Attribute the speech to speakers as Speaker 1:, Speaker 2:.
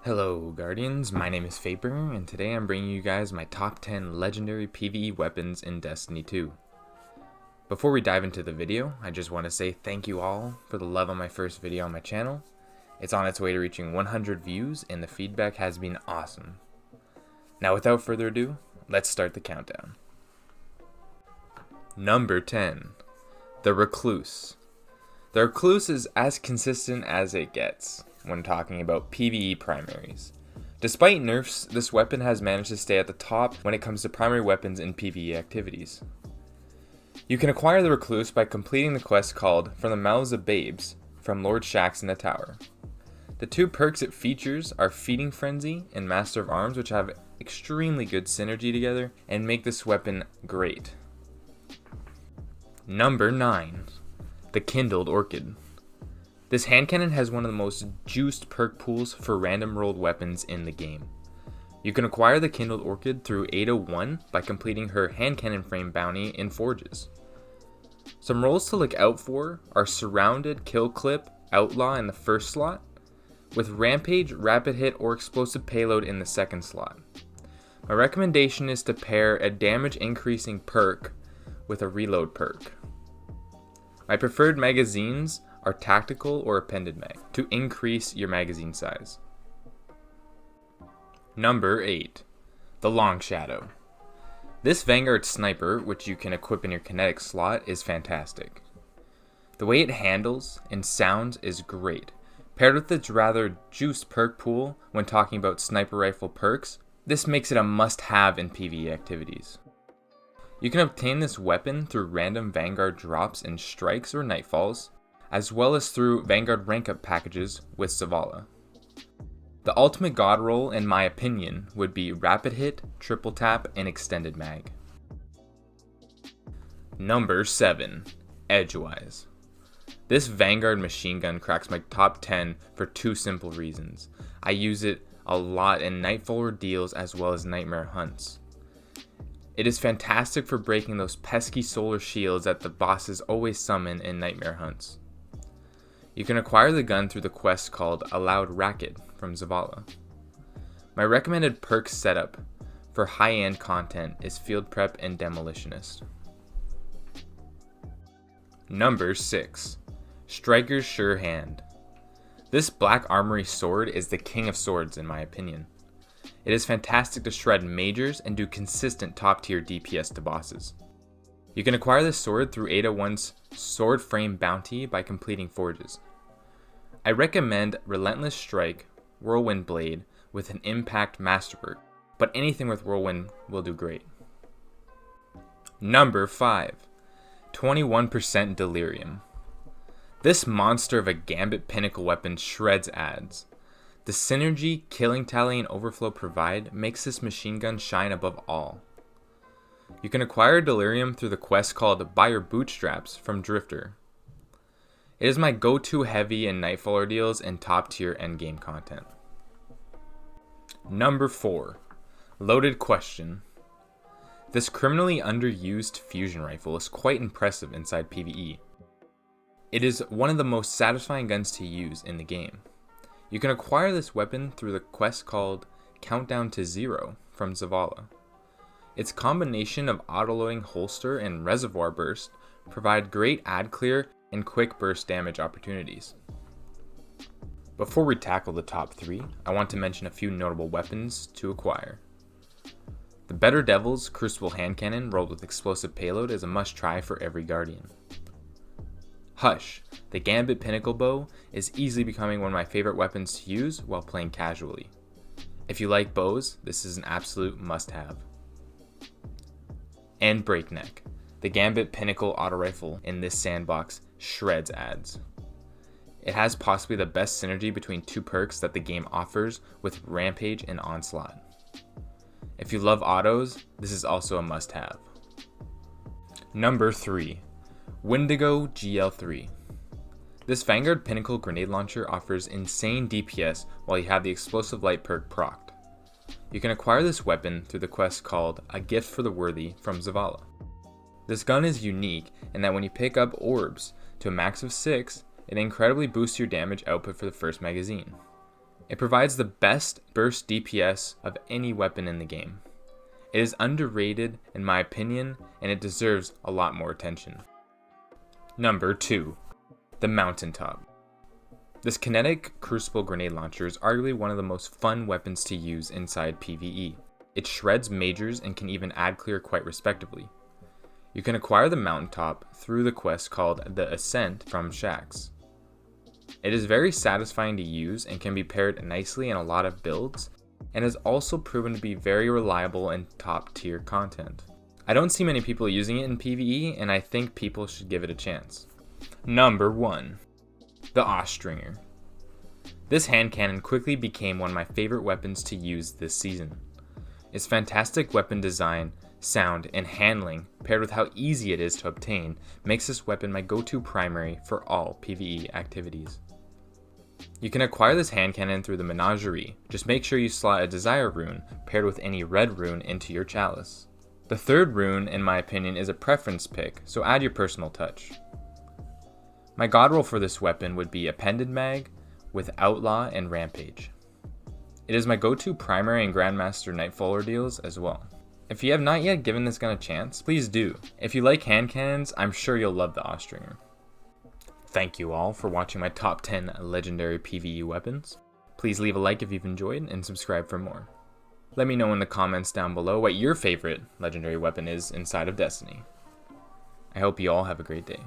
Speaker 1: Hello Guardians, my name is Faber, and today I'm bringing you guys my top 10 legendary PvE weapons in Destiny 2. Before we dive into the video, I just want to say thank you all for the love on my first video on my channel. It's on its way to reaching 100 views and the feedback has been awesome. Now without further ado, let's start the countdown. Number 10. The Recluse. The Recluse is as consistent as it gets when talking about PvE primaries. Despite nerfs, this weapon has managed to stay at the top when it comes to primary weapons in PvE activities. You can acquire the Recluse by completing the quest called From the Mouths of Babes from Lord Shaxx in the Tower. The two perks it features are Feeding Frenzy and Master of Arms, which have extremely good synergy together and make this weapon great. Number 9. The Kindled Orchid. This hand cannon has one of the most juiced perk pools for random rolled weapons in the game. You can acquire the Kindled Orchid through Ada 1 by completing her hand cannon frame bounty in Forges. Some rolls to look out for are Surrounded, Kill Clip, Outlaw in the first slot, with Rampage, Rapid Hit, or Explosive Payload in the second slot. My recommendation is to pair a damage increasing perk with a reload perk. My preferred magazines are tactical or appended mag to increase your magazine size. Number 8. The Long Shadow. This Vanguard sniper, which you can equip in your kinetic slot, is fantastic. The way it handles and sounds is great. Paired with its rather juiced perk pool when talking about sniper rifle perks, this makes it a must-have in PvE activities. You can obtain this weapon through random Vanguard drops in Strikes or Nightfalls, as well as through Vanguard rank-up packages with Zavala. The ultimate god roll, in my opinion, would be Rapid Hit, Triple Tap, and Extended Mag. Number 7. Edgewise. This Vanguard machine gun cracks my top 10 for two simple reasons. I use it a lot in Nightfall ordeals as well as Nightmare hunts. It is fantastic for breaking those pesky solar shields that the bosses always summon in Nightmare hunts. You can acquire the gun through the quest called A Loud Racket from Zavala. My recommended perk setup for high-end content is Field Prep and Demolitionist. Number 6. Striker's Sure Hand. This Black Armory sword is the king of swords in my opinion. It is fantastic to shred majors and do consistent top tier DPS to bosses. You can acquire this sword through Ada 1's Sword Frame Bounty by completing Forges. I recommend Relentless Strike, Whirlwind Blade with an Impact Masterwork, but anything with Whirlwind will do great. Number 5. 21% Delirium. This monster of a Gambit Pinnacle weapon shreds ads. The synergy, killing tally, and overflow provide makes this machine gun shine above all. You can acquire Delirium through the quest called Buy Your Bootstraps from Drifter. It is my go-to heavy in Nightfall ordeals and top tier endgame content. Number 4. Loaded Question. This criminally underused fusion rifle is quite impressive inside PvE. It is one of the most satisfying guns to use in the game. You can acquire this weapon through the quest called Countdown to Zero from Zavala. Its combination of autoloading holster and reservoir burst provide great ad clear and quick burst damage opportunities. Before we tackle the top 3, I want to mention a few notable weapons to acquire. The Better Devil's Crucible Hand Cannon rolled with explosive payload is a must try for every Guardian. Hush, the Gambit Pinnacle Bow is easily becoming one of my favorite weapons to use while playing casually. If you like bows, this is an absolute must-have. And Breakneck, the Gambit Pinnacle auto rifle in this sandbox shreds ads. It has possibly the best synergy between two perks that the game offers with Rampage and Onslaught. If you love autos, this is also a must-have. Number 3. Wendigo GL3. This Vanguard Pinnacle grenade launcher offers insane DPS while you have the explosive light perk procced. You can acquire this weapon through the quest called A Gift for the Worthy from Zavala. This gun is unique in that when you pick up orbs to a max of 6, it incredibly boosts your damage output for the first magazine. It provides the best burst DPS of any weapon in the game. It is underrated in my opinion, and it deserves a lot more attention. Number 2. The MOUNTAINTOP. This kinetic crucible grenade launcher is arguably one of the most fun weapons to use inside PvE. It shreds majors and can even add clear quite respectively. You can acquire the MOUNTAINTOP through the quest called The Ascent from Shaxx. It is very satisfying to use and can be paired nicely in a lot of builds, and has also proven to be very reliable in top tier content. I don't see many people using it in PvE, and I think people should give it a chance. Number 1. The Austringer. This hand cannon quickly became one of my favorite weapons to use this season. Its fantastic weapon design, sound, and handling, paired with how easy it is to obtain, makes this weapon my go-to primary for all PvE activities. You can acquire this hand cannon through the Menagerie. Just make sure you slot a Desire rune paired with any red rune into your chalice. The third rune, in my opinion, is a preference pick, so add your personal touch. My god roll for this weapon would be Appended Mag with Outlaw and Rampage. It is my go-to primary and Grandmaster Nightfaller deals as well. If you have not yet given this gun a chance, please do. If you like hand cannons, I'm sure you'll love the Austringer. Thank you all for watching my top 10 legendary PvE weapons. Please leave a like if you've enjoyed and subscribe for more. Let me know in the comments down below what your favorite legendary weapon is inside of Destiny. I hope you all have a great day.